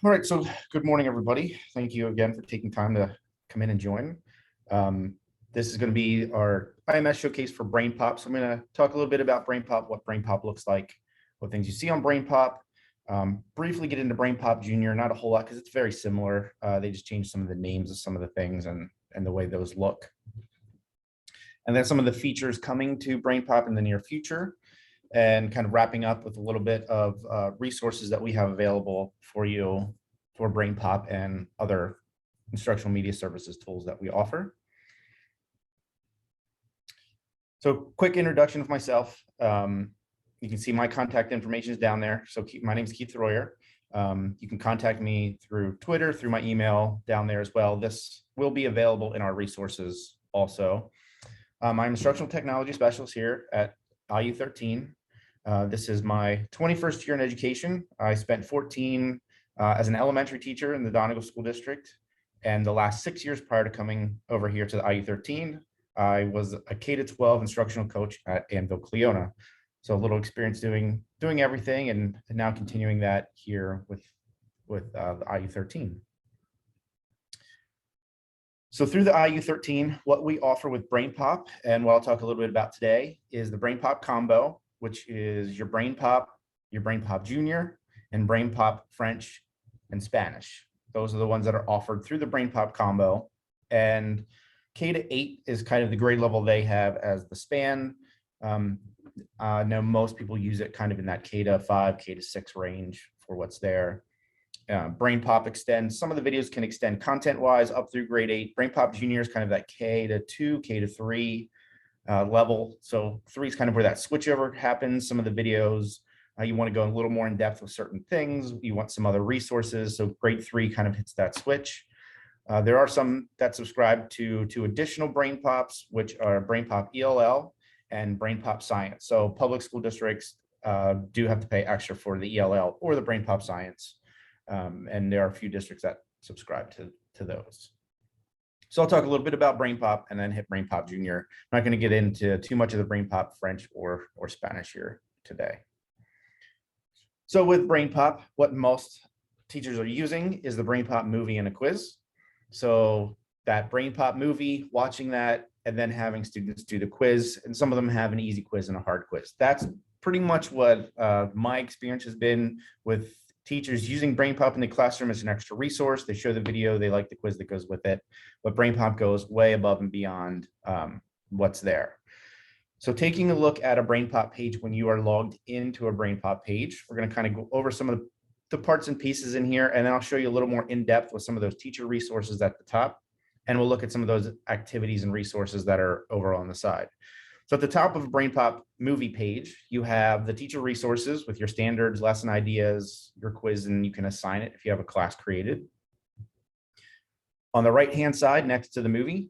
All right, so good morning, everybody. Thank you again for taking time to come in and join. This is going to be our IMS showcase for BrainPOP. So I'm going to talk a little bit about BrainPOP, what BrainPOP looks like, what things you see on BrainPOP, briefly get into BrainPOP Junior, not a whole lot because it's very similar. They just changed some of the names of some of the things and the way those look. And then some of the features coming to BrainPOP in the near future, and kind of wrapping up with a little bit of resources that we have available for you for BrainPOP and other instructional media services tools that we offer. So quick introduction of myself. You can see my contact information is down there. So my name is Keith Royer. You can contact me through Twitter, through my email down there as well. This will be available in our resources also. I'm instructional technology specialist here at IU13. This is my 21st year in education. I spent 14 as an elementary teacher in the Donegal School District. And the last 6 years prior to coming over here to the IU13, I was a K-12 instructional coach at Annville Cleona. So a little experience doing everything, and now continuing that here with the IU13. So through the IU13, what we offer with BrainPOP, and what I'll talk a little bit about today, is the BrainPOP Combo, which is your BrainPOP Junior, and BrainPOP French and Spanish. Those are the ones that are offered through the BrainPOP Combo. And K-8 is kind of the grade level they have as the span. I know most people use it kind of in that K-5, K-6 range for what's there. BrainPOP extends, some of the videos can extend content-wise up through grade 8. BrainPOP Junior is kind of that K-2, K-3 level. So 3 is kind of where that switchover happens. Some of the videos, you want to go a little more in depth with certain things. You want some other resources. So grade 3 kind of hits that switch. There are some that subscribe to additional BrainPOPs, which are BrainPOP ELL and BrainPOP Science. So public school districts do have to pay extra for the ELL or the BrainPOP Science. And there are a few districts that subscribe to those. So I'll talk a little bit about BrainPOP and then hit BrainPOP Junior. I'm not going to get into too much of the BrainPOP French or Spanish here today. So with BrainPOP, what most teachers are using is the BrainPOP movie and a quiz. So that BrainPOP movie, watching that, and then having students do the quiz, and some of them have an easy quiz and a hard quiz. That's pretty much what my experience has been with teachers using BrainPOP in the classroom as an extra resource. They show the video, they like the quiz that goes with it, but BrainPOP goes way above and beyond what's there. So taking a look at a BrainPOP page when you are logged into a BrainPOP page, we're going to kind of go over some of the parts and pieces in here, and then I'll show you a little more in depth with some of those teacher resources at the top, and we'll look at some of those activities and resources that are over on the side. So at the top of a BrainPOP movie page, you have the teacher resources with your standards, lesson ideas, your quiz, and you can assign it if you have a class created. On the right-hand side, next to the movie,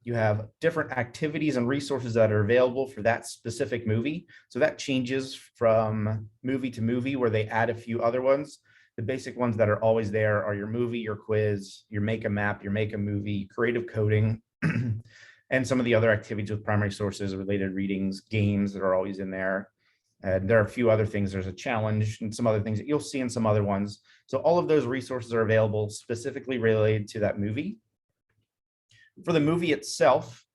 you have different activities and resources that are available for that specific movie. So that changes from movie to movie, where they add a few other ones. The basic ones that are always there are your movie, your quiz, your make a map, your make a movie, creative coding, and some of the other activities with primary sources, related readings, games that are always in there. And there are a few other things. There's a challenge and some other things that you'll see in some other ones. So all of those resources are available specifically related to that movie. For the movie itself,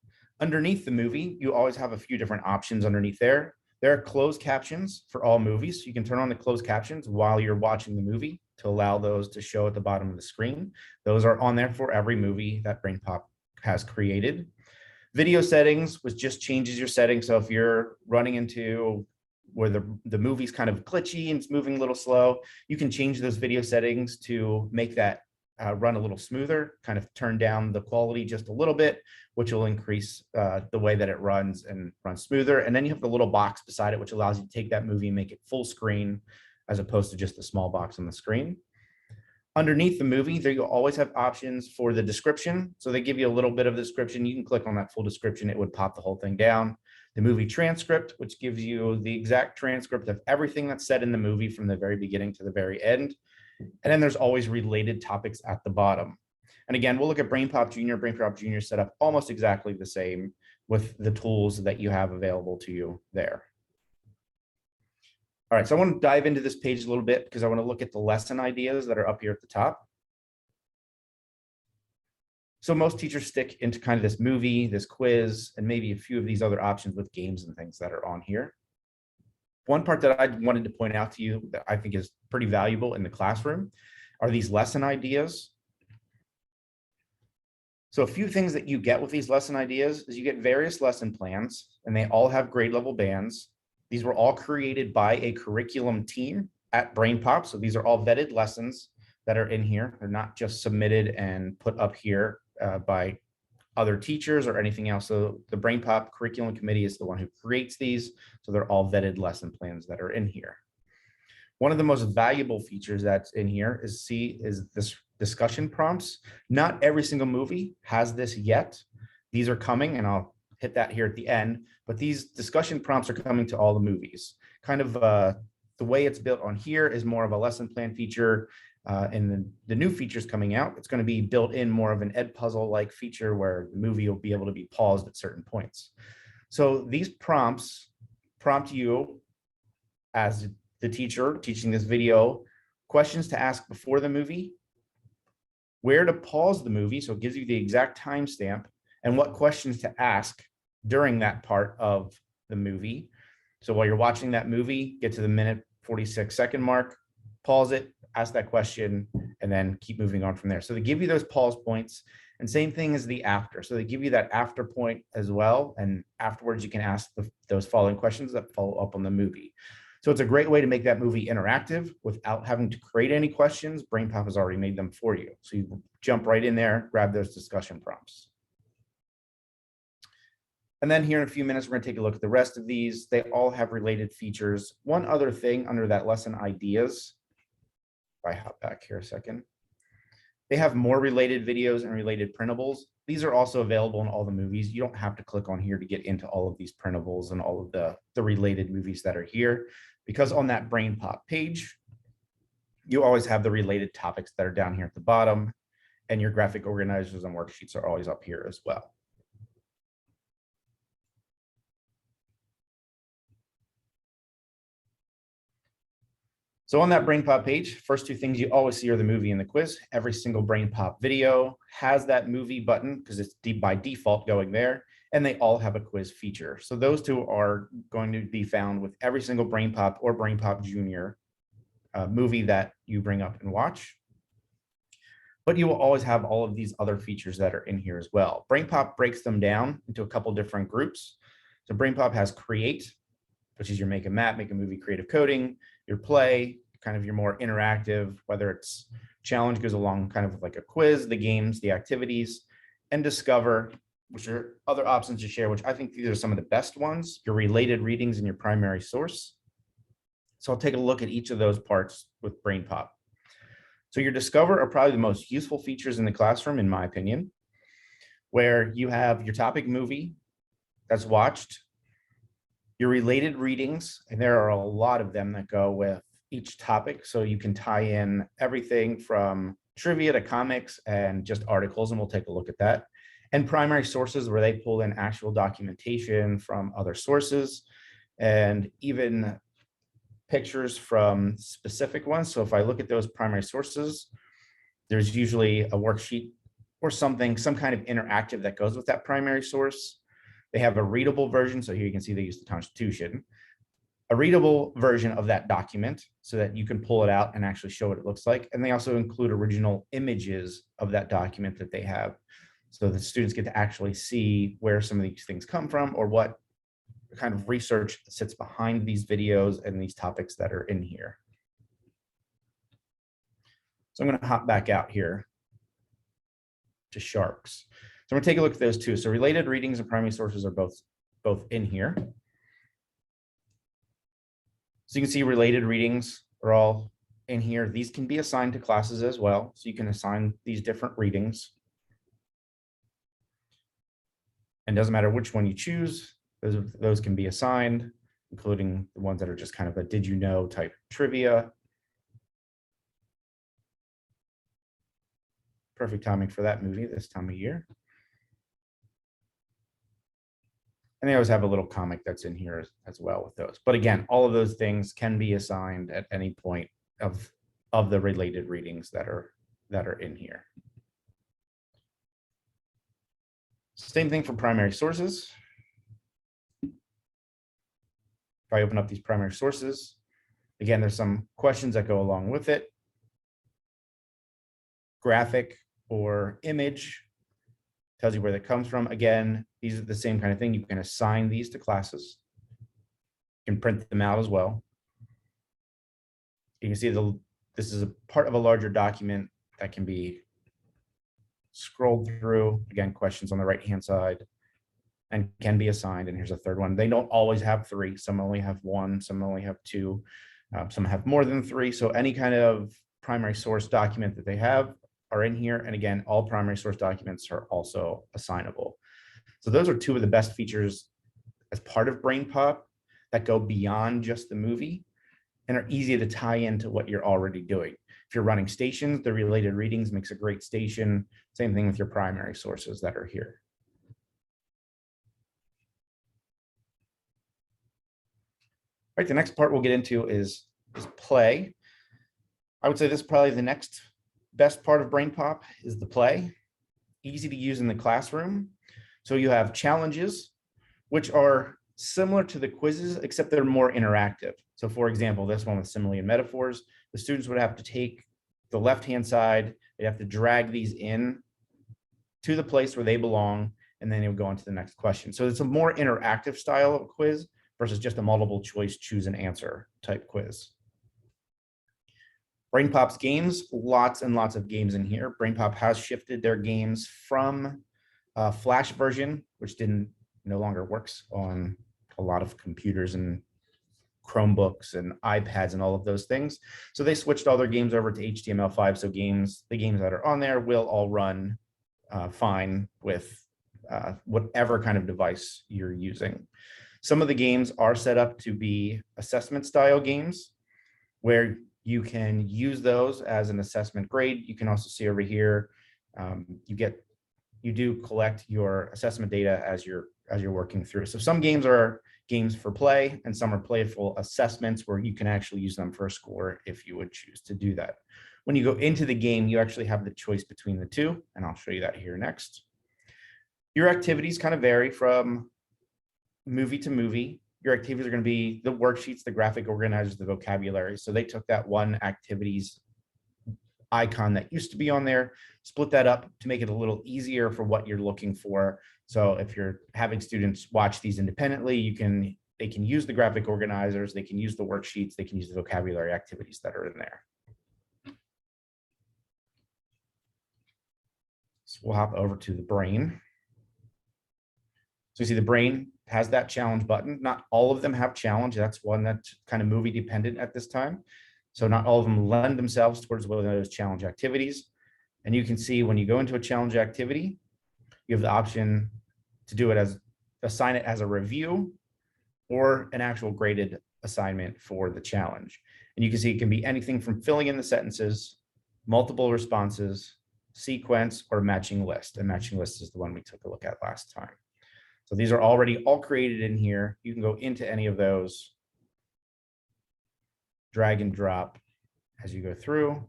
underneath the movie, you always have a few different options underneath there. There are closed captions for all movies. So you can turn on the closed captions while you're watching the movie to allow those to show at the bottom of the screen. Those are on there for every movie that BrainPOP has created. Video settings, which just changes your settings. So if you're running into where the movie's kind of glitchy and it's moving a little slow, you can change those video settings to make that run a little smoother, kind of turn down the quality just a little bit, which will increase the way that it runs and runs smoother. And then you have the little box beside it, which allows you to take that movie and make it full screen as opposed to just a small box on the screen. Underneath the movie, there you'll always have options for the description. So they give you a little bit of the description. You can click on that full description. It would pop the whole thing down. The movie transcript, which gives you the exact transcript of everything that's said in the movie from the very beginning to the very end. And then there's always related topics at the bottom. And again, we'll look at BrainPOP Junior. BrainPOP Junior set up almost exactly the same with the tools that you have available to you there. All right, so I want to dive into this page a little bit because I want to look at the lesson ideas that are up here at the top. So most teachers stick into kind of this movie, this quiz, and maybe a few of these other options with games and things that are on here. One part that I wanted to point out to you that I think is pretty valuable in the classroom are these lesson ideas. So a few things that you get with these lesson ideas is you get various lesson plans, and they all have grade level bands. These were all created by a curriculum team at BrainPOP. So these are all vetted lessons that are in here. They're not just submitted and put up here by other teachers or anything else. So the BrainPOP curriculum committee is the one who creates these. So they're all vetted lesson plans that are in here. One of the most valuable features that's in here is this discussion prompts. Not every single movie has this yet. These are coming, and I'll hit that here at the end, but these discussion prompts are coming to all the movies. Kind of the way it's built on here is more of a lesson plan feature. And the new features coming out, it's going to be built in more of an Edpuzzle-like feature where the movie will be able to be paused at certain points. So these prompts prompt you as the teacher teaching this video, questions to ask before the movie, where to pause the movie, so it gives you the exact timestamp, and what questions to ask during that part of the movie. So while you're watching that movie, get to the minute 46-second mark, pause it, ask that question, and then keep moving on from there. So they give you those pause points, and same thing as the after. So they give you that after point as well, and afterwards you can ask those following questions that follow up on the movie. So it's a great way to make that movie interactive without having to create any questions. BrainPOP has already made them for you. So you jump right in there, grab those discussion prompts. And then here in a few minutes, we're going to take a look at the rest of these. They all have related features. One other thing under that lesson ideas, if I hop back here a second, they have more related videos and related printables. These are also available in all the movies. You don't have to click on here to get into all of these printables and all of the related movies that are here, because on that BrainPOP page, you always have the related topics that are down here at the bottom, and your graphic organizers and worksheets are always up here as well. So on that BrainPOP page, first two things you always see are the movie and the quiz. Every single BrainPOP video has that movie button because it's by default going there, and they all have a quiz feature. So those two are going to be found with every single BrainPOP or BrainPOP Junior movie that you bring up and watch. But you will always have all of these other features that are in here as well. BrainPOP breaks them down into a couple different groups. So BrainPOP has create, which is your make a map, make a movie, creative coding, your play, kind of your more interactive, whether it's challenge goes along kind of like a quiz, the games, the activities, and discover, which are other options to share, which I think these are some of the best ones, your related readings and your primary source. So I'll take a look at each of those parts with BrainPOP. So your discover are probably the most useful features in the classroom, in my opinion, where you have your topic movie that's watched, your related readings, and there are a lot of them that go with each topic. So you can tie in everything from trivia to comics and just articles, and we'll take a look at that. And primary sources, where they pull in actual documentation from other sources and even pictures from specific ones. So if I look at those primary sources, there's usually a worksheet or something, some kind of interactive that goes with that primary source. They have a readable version. So here you can see they use the Constitution, a readable version of that document so that you can pull it out and actually show what it looks like. And they also include original images of that document that they have, so the students get to actually see where some of these things come from or what kind of research sits behind these videos and these topics that are in here. So I'm going to hop back out here to sharks. So I'm going to take a look at those two. So related readings and primary sources are both in here. So you can see related readings are all in here. These can be assigned to classes as well. So you can assign these different readings. And doesn't matter which one you choose, those can be assigned, including the ones that are just kind of a did you know type trivia. Perfect timing for that movie this time of year. And they always have a little comic that's in here as well with those. But again, all of those things can be assigned at any point of the related readings that are in here. Same thing for primary sources. If I open up these primary sources, again, there's some questions that go along with it. Graphic or image tells you where that comes from. Again, these are the same kind of thing. You can assign these to classes. You can print them out as well. You can see this is a part of a larger document that can be scrolled through. Again, questions on the right-hand side and can be assigned. And here's a third one. They don't always have 3. Some only have 1. Some only have 2. Some have more than 3. So any kind of primary source document that they have are in here. And again, all primary source documents are also assignable. So those are 2 of the best features as part of BrainPOP that go beyond just the movie and are easy to tie into what you're already doing. If you're running stations, the related readings makes a great station. Same thing with your primary sources that are here. All right, the next part we'll get into is play. I would say this is probably the next best part of BrainPOP is the play. Easy to use in the classroom. So you have challenges, which are similar to the quizzes, except they're more interactive. So for example, this one with simile and metaphors, the students would have to take the left-hand side, they have to drag these in to the place where they belong, and then they would go on to the next question. So it's a more interactive style of quiz versus just a multiple choice choose an answer type quiz. BrainPOP's games, lots and lots of games in here. BrainPOP has shifted their games from Flash version, which no longer works on a lot of computers and Chromebooks and iPads and all of those things. So they switched all their games over to HTML5. So the games that are on there will all run fine with whatever kind of device you're using. Some of the games are set up to be assessment style games where you can use those as an assessment grade. You can also see over here, you do collect your assessment data as you're working through. So some games are games for play and some are playful assessments where you can actually use them for a score if you would choose to do that. When you go into the game, you actually have the choice between the 2, and I'll show you that here next. Your activities kind of vary from movie to movie. Your activities are going to be the worksheets, the graphic organizers, the vocabulary. So they took that one activities icon that used to be on there, split that up to make it a little easier for what you're looking for. So if you're having students watch these independently, they can use the graphic organizers, they can use the worksheets, they can use the vocabulary activities that are in there. So we'll hop over to the brain. So you see the brain has that challenge button. Not all of them have challenge. That's one that's kind of movie dependent at this time. So not all of them lend themselves towards one of those challenge activities. And you can see when you go into a challenge activity, you have the option to do it assign it as a review or an actual graded assignment for the challenge. And you can see it can be anything from filling in the sentences, multiple responses, sequence, or matching list. And matching list is the one we took a look at last time. So these are already all created in here. You can go into any of those, drag and drop as you go through,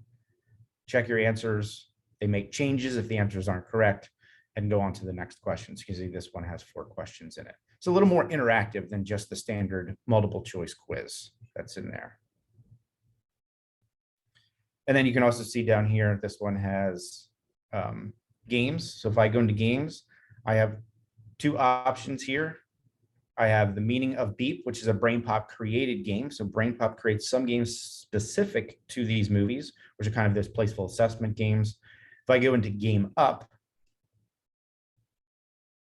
check your answers. They make changes if the answers aren't correct and go on to the next question. So you can see this one has 4 questions in it. It's a little more interactive than just the standard multiple choice quiz that's in there. And then you can also see down here, this one has games. So if I go into games, I have 2 options here. I have the meaning of beep, which is a BrainPOP created game. So BrainPOP creates some games specific to these movies, which are kind of those playful assessment games. If I go into game up,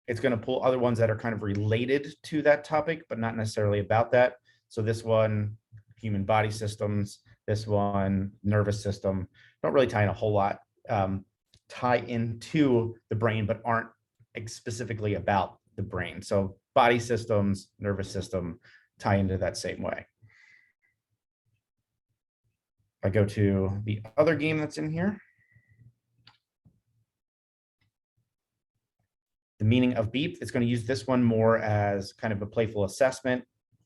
it's going to pull other ones that are kind of related to that topic, but not necessarily about that. So this one, human body systems, this one, nervous system, don't really tie in a whole lot, tie into the brain, but aren't specifically about the brain. So body systems, nervous system tie into that same way. If I go to the other game that's in here, The meaning of beep, it's going to use this one more as kind of a playful assessment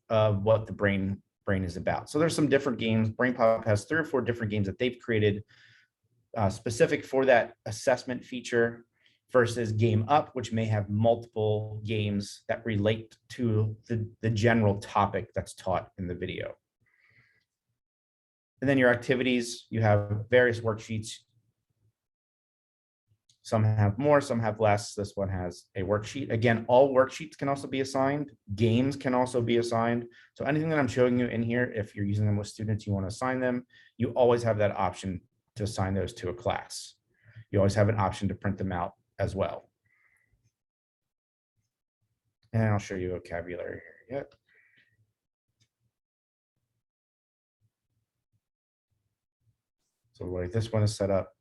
of what the brain is about. So there's some different games. BrainPOP has 3 or 4 different games that they've created specific for that assessment feature, versus Game Up, which may have multiple games that relate to the general topic that's taught in the video. And then your activities, you have various worksheets. Some have more, some have less. This one has a worksheet. Again, all worksheets can also be assigned. Games can also be assigned. So anything that I'm showing you in here, if you're using them with students, you want to assign them, you always have that option to assign those to a class. You always have an option to print them out as well. And I'll show you vocabulary here. Yep. So the way this one is set up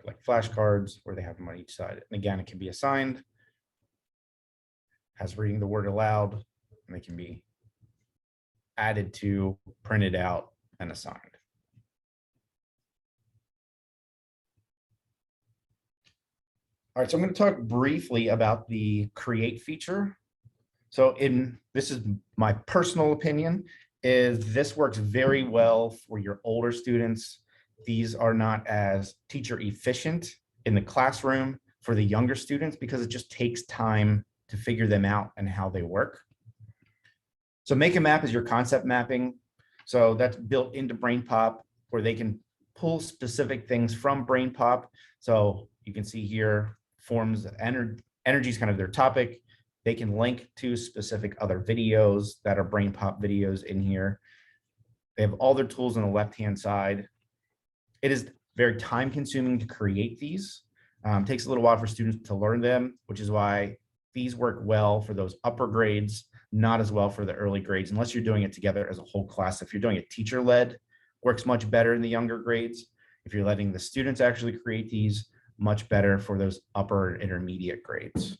like flashcards where they have them on each side. And again, it can be assigned as reading the word aloud, and they can be added to, printed out, and assigned. All right, so I'm going to talk briefly about the create feature. So this is my personal opinion, is this works very well for your older students. These are not as teacher efficient in the classroom for the younger students because it just takes time to figure them out and how they work. So make a map is your concept mapping. So that's built into BrainPOP where they can pull specific things from BrainPOP. So you can see here forms, energy is kind of their topic. They can link to specific other videos that are BrainPOP videos in here. They have all their tools on the left-hand side. It is very time consuming to create these. Takes a little while for students to learn them, which is why these work well for those upper grades, not as well for the early grades, unless you're doing it together as a whole class. If you're doing it teacher-led, works much better in the younger grades. If you're letting the students actually create these, much better for those upper and intermediate grades.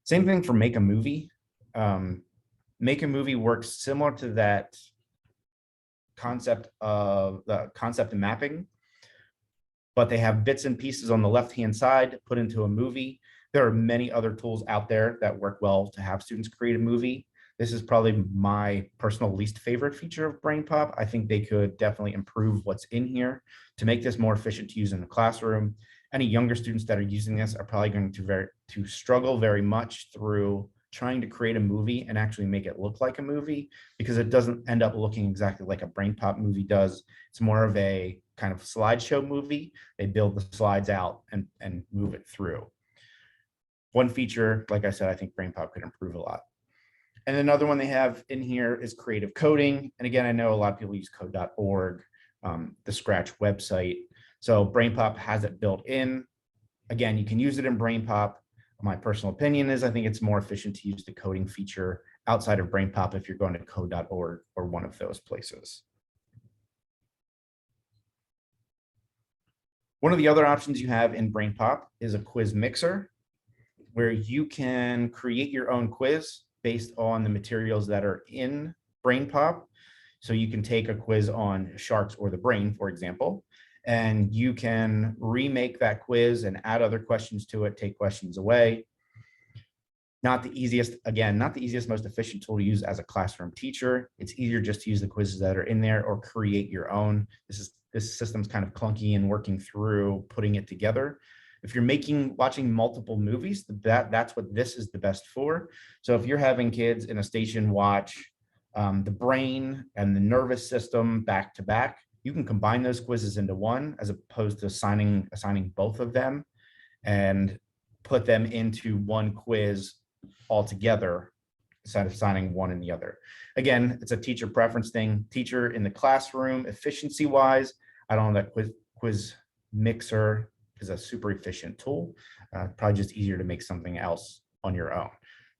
Same thing for Make a Movie. Make a Movie works similar to that concept of the concept of mapping, but they have bits and pieces on the left-hand side put into a movie. There are many other tools out there that work well to have students create a movie. This is probably my personal least favorite feature of BrainPOP. I think they could definitely improve what's in here to make this more efficient to use in the classroom. Any younger students that are using this are probably going to struggle very much through trying to create a movie and actually make it look like a movie, because it doesn't end up looking exactly like a BrainPOP movie does. It's more of a kind of slideshow movie. They build the slides out and move it through. One feature, like I said, I think BrainPOP could improve a lot. And another one they have in here is creative coding. And again, I know a lot of people use code.org, the Scratch website. So BrainPOP has it built in. Again, you can use it in BrainPOP. My personal opinion is I think it's more efficient to use the coding feature outside of BrainPOP if you're going to code.org or one of those places. One of the other options you have in BrainPOP is a quiz mixer, where you can create your own quiz based on the materials that are in BrainPOP. So you can take a quiz on sharks or the brain, for example, and you can remake that quiz and add other questions to it, take questions away. Not the easiest, again, not the easiest, most efficient tool to use as a classroom teacher. It's easier just to use the quizzes that are in there or create your own. This system's kind of clunky and working through putting it together. If you're watching multiple movies, that's what this is the best for. So if you're having kids in a station watch the brain and the nervous system back to back, you can combine those quizzes into one, as opposed to assigning both of them and put them into one quiz altogether instead of assigning one in the other. Again, it's a teacher preference thing. Teacher in the classroom, efficiency wise, I don't know that quiz mixer is a super efficient tool. Probably just easier to make something else on your own.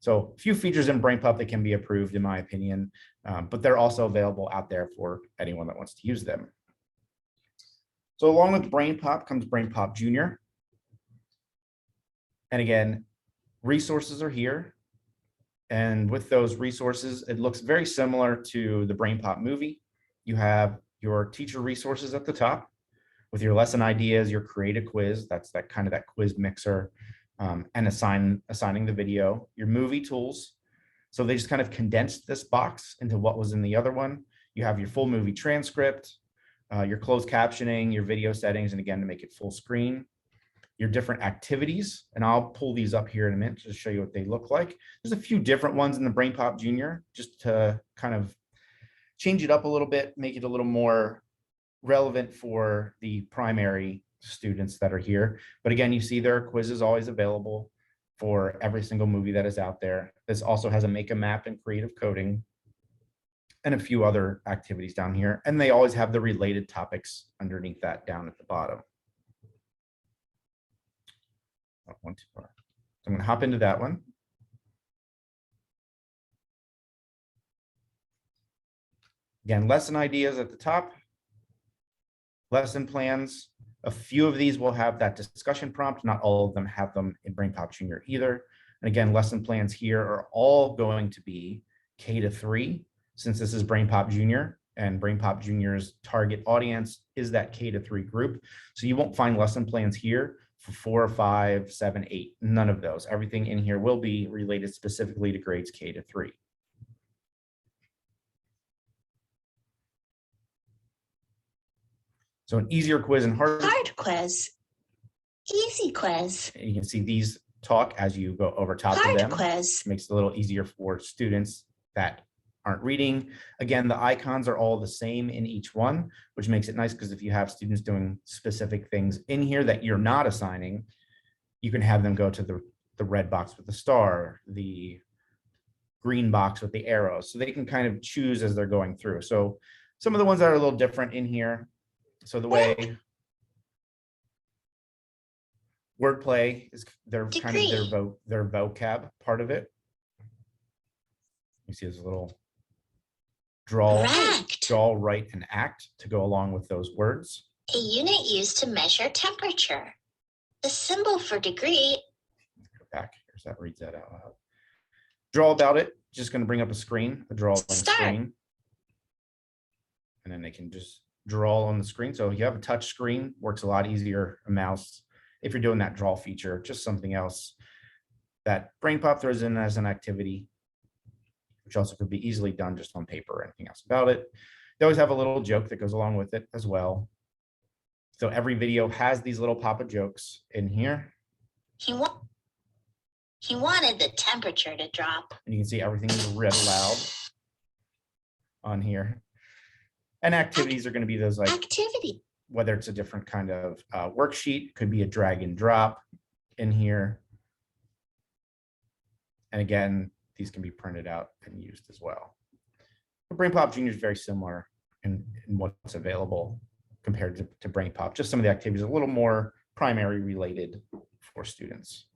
So a few features in BrainPOP that can be approved, in my opinion, but they're also available out there for anyone that wants to use them. So along with BrainPOP comes BrainPOP Junior. And again, resources are here. And with those resources, it looks very similar to the BrainPOP movie. You have your teacher resources at the top with your lesson ideas, your create a quiz. That's that quiz mixer. and assigning the video, your movie tools. So they just kind of condensed this box into what was in the other one. You have your full movie transcript, your closed captioning, your video settings, and again, to make it full screen, your different activities. And I'll pull these up here in a minute to show you what they look like. There's a few different ones in the BrainPOP Junior, just to kind of change it up a little bit, make it a little more relevant for the primary students that are here. But again, you see there are quizzes always available for every single movie that is out there. This also has a make a map and creative coding and a few other activities down here. And they always have the related topics underneath that down at the bottom. One too far. So I'm going to hop into that one. Again, lesson ideas at the top, lesson plans. A few of these will have that discussion prompt. Not all of them have them in BrainPOP Junior either. And again, lesson plans here are all going to be K-3, since this is BrainPOP Junior, and BrainPOP Junior's target audience is that K-3 group. So you won't find lesson plans here for 4, 5, 7, 8, none of those. Everything in here will be related specifically to grades K-3. So an easier quiz and hard quiz, easy quiz. You can see these talk as you go over top of them. Quiz makes it a little easier for students that aren't reading. Again, the icons are all the same in each one, which makes it nice because if you have students doing specific things in here that you're not assigning, you can have them go to the red box with the star, the green box with the arrows. So they can kind of choose as they're going through. So some of the ones that are a little different in here. So the way wordplay is, they're kind of their vocab part of it. You see this little draw, write, and act to go along with those words. A unit used to measure temperature. The symbol for degree. Go back here so that reads that out loud. Draw about it. Just going to bring up a screen, a drawing screen. And then they can just draw on the screen. So if you have a touch screen, works a lot easier. A mouse, if you're doing that draw feature, just something else that BrainPOP throws in as an activity, which also could be easily done just on paper or anything else about it. They always have a little joke that goes along with it as well. So every video has these little pop of jokes in here. He wanted the temperature to drop. And you can see everything is read aloud on here. And activities are going to be those like whether it's a different kind of worksheet, could be a drag and drop in here. And again, these can be printed out and used as well. But BrainPOP Junior is very similar in what's available compared to BrainPOP. Just some of the activities are a little more primary related for students.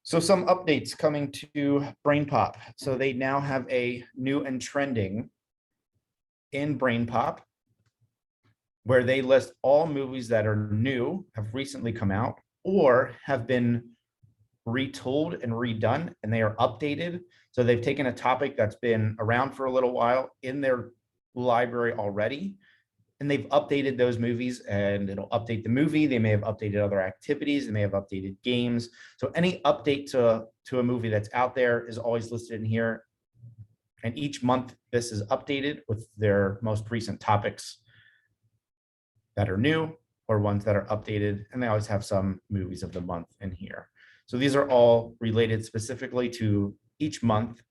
So some updates coming to BrainPOP. So they now have a new and trending in BrainPOP, where they list all movies that are new, have recently come out, or have been retooled and redone, and they are updated. So they've taken a topic that's been around for a little while in their library already, and they've updated those movies, and it'll update the movie. They may have updated other activities. They may have updated games. So any update to a movie that's out there is always listed in here. And each month, this is updated with their most recent topics that are new or ones that are updated. And they always have some movies of the month in here. So these are all related specifically to each month.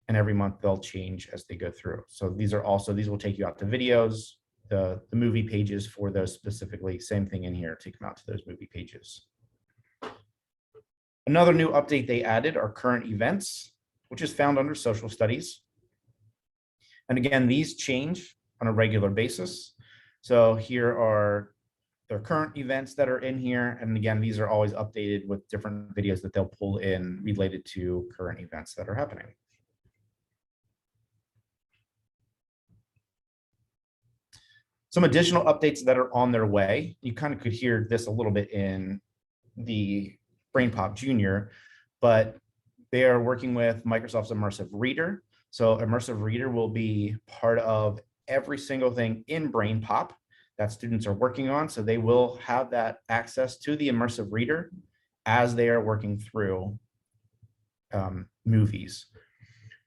And every month they'll change as they go through. So these will take you out to videos, the movie pages for those specifically. Same thing in here, take them out to those movie pages. Another new update they added are current events, which is found under social studies. And again, these change on a regular basis. So here are their current events that are in here. And again, these are always updated with different videos that they'll pull in related to current events that are happening. Some additional updates that are on their way. You kind of could hear this a little bit in the BrainPOP Junior, but they are working with Microsoft's Immersive Reader. So Immersive Reader will be part of every single thing in BrainPOP. that students are working on. So they will have that access to the immersive reader as they are working through movies.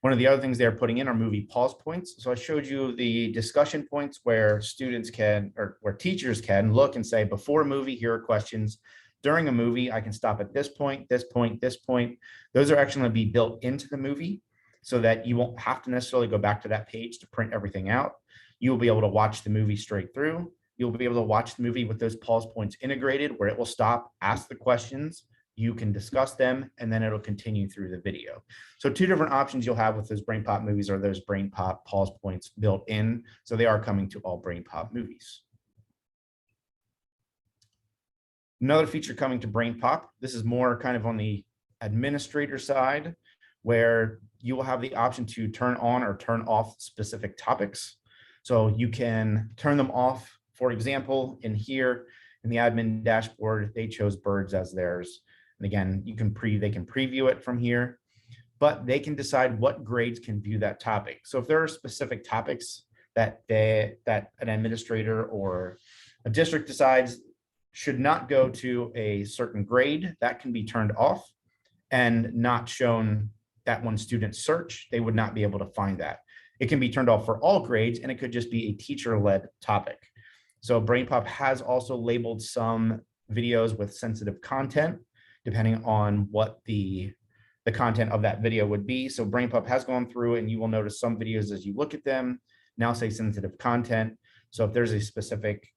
One of the other things they're putting in are movie pause points. So I showed you the discussion points where students can, or where teachers can look and say, before a movie, here are questions. During a movie, I can stop at this point, this point, this point. Those are actually going to be built into the movie so that you won't have to necessarily go back to that page to print everything out. You will be able to watch the movie straight through. You'll be able to watch the movie with those pause points integrated, where it will stop, ask the questions, you can discuss them, and then it'll continue through the video. So two different options you'll have with those BrainPOP movies are those BrainPOP pause points built in. So they are coming to all BrainPOP movies. Another feature coming to BrainPOP, this is more kind of on the administrator side, where you will have the option to turn on or turn off specific topics. So you can turn them off. For example, in here in the admin dashboard, they chose birds as theirs. And again, they can preview it from here, but they can decide what grades can view that topic. So if there are specific topics that an administrator or a district decides should not go to a certain grade, that can be turned off and not shown that when students search, they would not be able to find that. It can be turned off for all grades, and it could just be a teacher-led topic. So BrainPOP has also labeled some videos with sensitive content, depending on what the content of that video would be. So BrainPOP has gone through, and you will notice some videos as you look at them now say sensitive content. So if there's a specific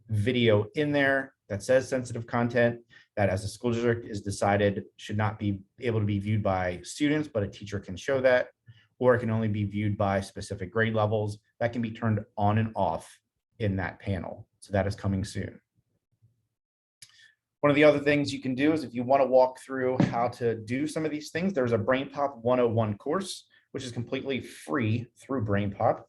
video in there that says sensitive content that as a school district is decided should not be able to be viewed by students, but a teacher can show that, or it can only be viewed by specific grade levels, that can be turned on and off in that panel. So that is coming soon. One of the other things you can do is if you want to walk through how to do some of these things, there's a BrainPOP 101 course, which is completely free through BrainPOP.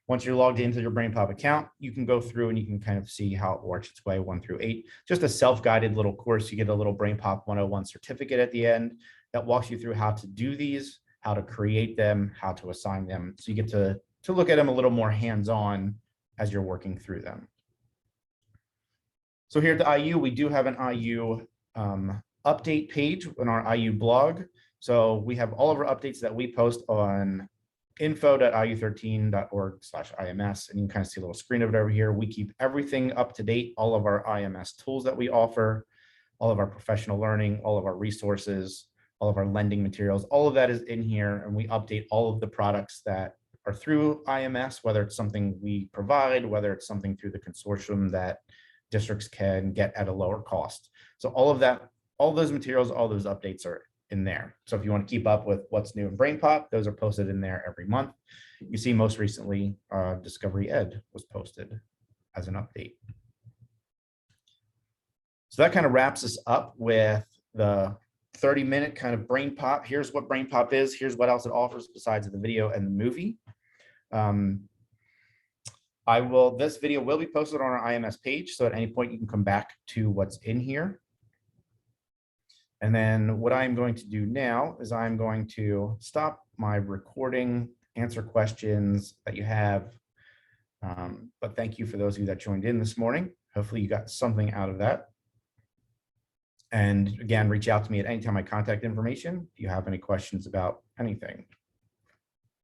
Once you're logged into your BrainPOP account, you can go through and you can kind of see how it works its way 1 through 8. Just a self-guided little course. You get a little BrainPOP 101 certificate at the end that walks you through how to do these, how to create them, how to assign them. So you get to look at them a little more hands-on as you're working through them. So here at the IU, we do have an IU update page on our IU blog. So we have all of our updates that we post on info.iu13.org/IMS, and you can kind of see a little screen of it over here. We keep everything up to date, all of our IMS tools that we offer, all of our professional learning, all of our resources, all of our lending materials, all of that is in here, and we update all of the products that are through IMS, whether it's something we provide, whether it's something through the consortium that districts can get at a lower cost. So all of that, all those materials, all those updates are in there. So if you want to keep up with what's new in BrainPOP, those are posted in there every month. You see most recently, Discovery Ed was posted as an update. So that kind of wraps us up with the 30-minute kind of BrainPOP. Here's what BrainPOP is. Here's what else it offers besides the video and the movie. This video will be posted on our IMS page. So at any point you can come back to what's in here. And then what I'm going to do now is I'm going to stop my recording, answer questions that you have. But thank you for those of you that joined in this morning. Hopefully you got something out of that. And again, reach out to me at any time. My contact information if you have any questions about anything.